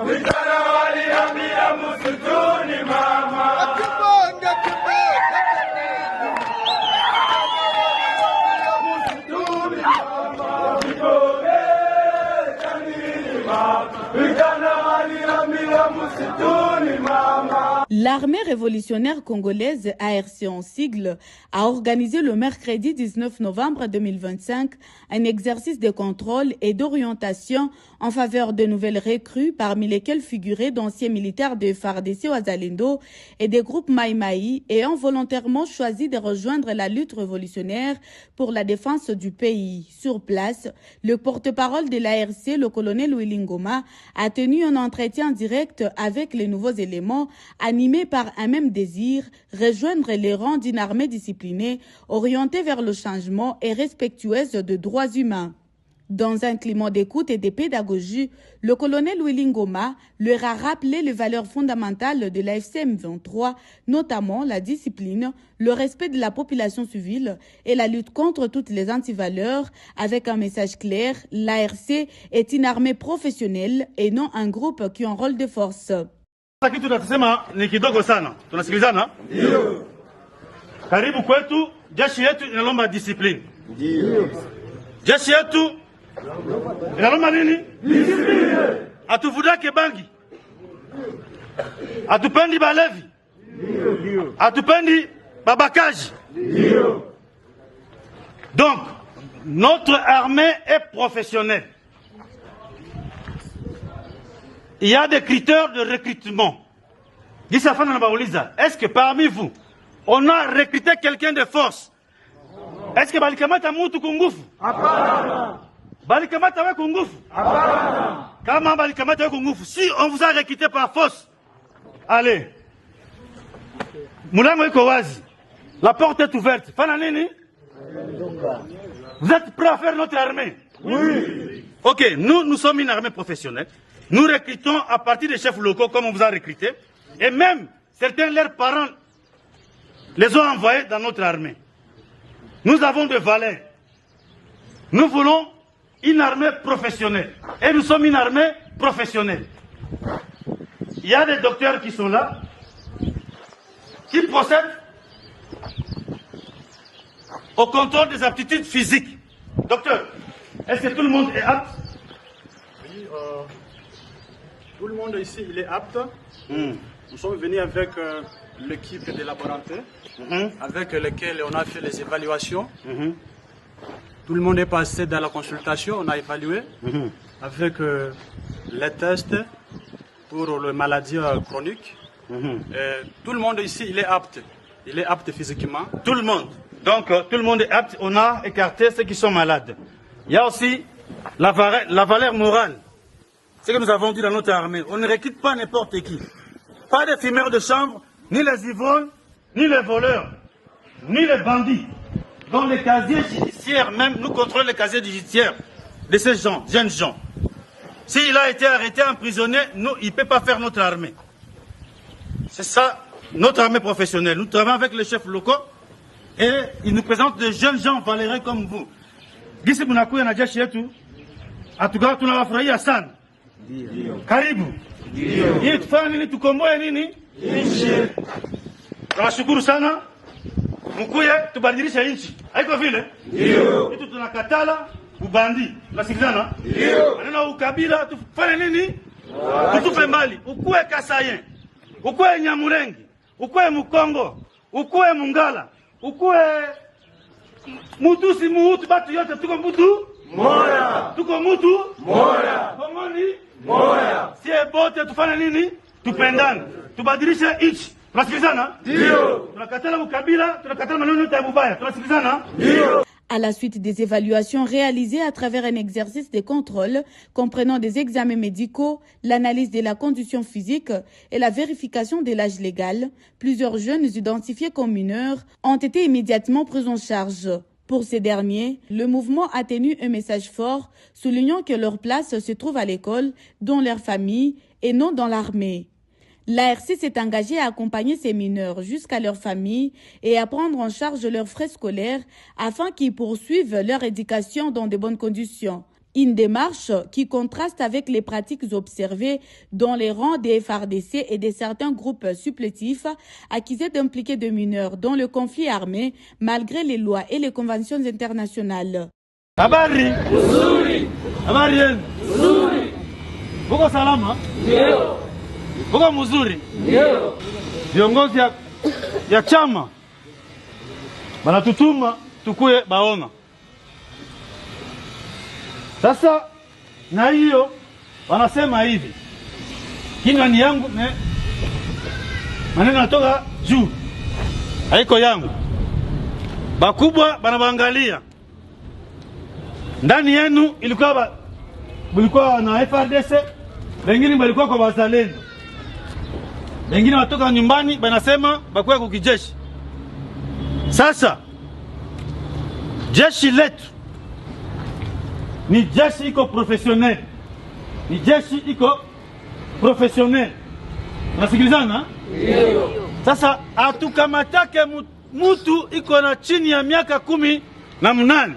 vijana walihamia msituni mama. L'armée révolutionnaire congolaise, ARC en sigle, a organisé le mercredi 19 novembre 2025 un exercice de contrôle et d'orientation en faveur de nouvelles recrues, parmi lesquelles figuraient d'anciens militaires de FARDC Ouazalendo et des groupes Maïmaï ayant volontairement choisi de rejoindre la lutte révolutionnaire pour la défense du pays. Sur place, le porte-parole de l'ARC, le colonel Willy Ngoma, a tenu un entretien direct avec les nouveaux éléments animés par un même désir, rejoindre les rangs d'une armée disciplinée, orientée vers le changement et respectueuse de droits humains. Dans un climat d'écoute et de pédagogie, le colonel Willy Ngoma leur a rappelé les valeurs fondamentales de la FCM 23, notamment la discipline, le respect de la population civile et la lutte contre toutes les antivaleurs, avec un message clair: l'ARC est une armée professionnelle et non un groupe qui a un rôle de force. Kitu tunasema ni kidogo sana. Tunasikilizana? Ndio. Karibu kwetu, jeshi yetu inalomba discipline. Ndio. Jeshi yetu inalomba nini? Discipline. Atuvudake bangi. Atupendi balevi. Ndio. Atupendi babakaji. Ndio. Donc, notre armée est professionnelle. Il y a des critères de recrutement. Est-ce que parmi vous, on a recruté quelqu'un de force? Est-ce que Balikamata Moutou Kungufu? Balikamata wa Kungufu? Comment Balikamata wa Kungufu? Si on vous a recruté par force, allez. Moulango iko wazi. La porte est ouverte. Fananini? Vous êtes prêts à faire notre armée? Oui. Ok, nous sommes une armée professionnelle. Nous recrutons à partir des chefs locaux comme on vous a recruté. Et même, certains leurs parents les ont envoyés dans notre armée. Nous avons des valeurs. Nous voulons une armée professionnelle. Et nous sommes une armée professionnelle. Il y a des docteurs qui sont là, qui procèdent au contrôle des aptitudes physiques. Docteur, est-ce que tout le monde est apte? Oui, tout le monde ici, il est apte. Nous sommes venus avec l'équipe des laboratoires, avec lesquels on a fait les évaluations. Tout le monde est passé dans la consultation, on a évalué avec les tests pour les maladies chroniques. Tout le monde ici, il est apte. Il est apte physiquement. Tout le monde. Donc, tout le monde est apte. On a écarté ceux qui sont malades. Il y a aussi la valeur morale. C'est ce que nous avons dit dans notre armée. On ne recrute pas n'importe qui. Pas des fumeurs de chambre, ni les ivrognes, ni les voleurs, ni les bandits. Dans les casiers judiciaires, même, nous contrôlons les casiers judiciaires de ces gens, jeunes gens. S'il a été arrêté, emprisonné, nous, il ne peut pas faire notre armée. C'est ça, notre armée professionnelle. Nous travaillons avec les chefs locaux et ils nous présentent des jeunes gens valeureux comme vous. Gisi munakuya na jeshi yetu, atugawa tunawafurahia sana. Karibu. Ili tufanye nini? Tukomboe nini? Nchi. Tunashukuru sana. Mkuye tubadilishe nchi. Haiko vile? Ndio. Kitu tunakatala ubandi. Tunasikilizana? Ndio. Maneno ukabila tufanye nini? Tutupe mbali. Ukuwe Kasayen, ukuwe Nyamurengi, ukuwe Mukongo, ukuwe Mungala, ukuwe Mutusi, Muhutu, batu yote tuko mtu moya. Tuko mtu moya. Komoni moya. Sie bote tufanye nini? Tupendane. Tubadilishe nchi. Tunasikilizana? Ndio. Tunakatala ukabila, tunakatala maneno yote ya mubaya. Tunasikilizana? Ndio. À la suite des évaluations réalisées à travers un exercice de contrôle comprenant des examens médicaux, l'analyse de la condition physique et la vérification de l'âge légal, plusieurs jeunes identifiés comme mineurs ont été immédiatement pris en charge. Pour ces derniers, le mouvement a tenu un message fort, soulignant que leur place se trouve à l'école, dans leur famille et non dans l'armée. L'ARC s'est engagée à accompagner ces mineurs jusqu'à leur famille et à prendre en charge leurs frais scolaires afin qu'ils poursuivent leur éducation dans de bonnes conditions. Une démarche qui contraste avec les pratiques observées dans les rangs des FARDC et de certains groupes supplétifs accusés d'impliquer des mineurs dans le conflit armé malgré les lois et les conventions internationales. Habari. Mzuri. Habari yenu. Mzuri. Buko salama? Ndio. Buko mzuri? Ndio. Viongozi ya chama banatutuma tukuye baona. Sasa na hiyo wanasema hivi. Kinywani yangu maneno natoka juu. Haiko yangu. Bakubwa banabangalia. Ndani yenu ilikuwa na FARDC, wengine walikuwa kwa wazalendo. Wengine watoka nyumbani banasema bakuwa kwa kijeshi. Sasa jeshi letu ni jeshi iko professionnel. Ni jeshi iko professionnel. Unasikilizana? Ndio. Sasa atukamatake mtu iko na chini ya miaka 18.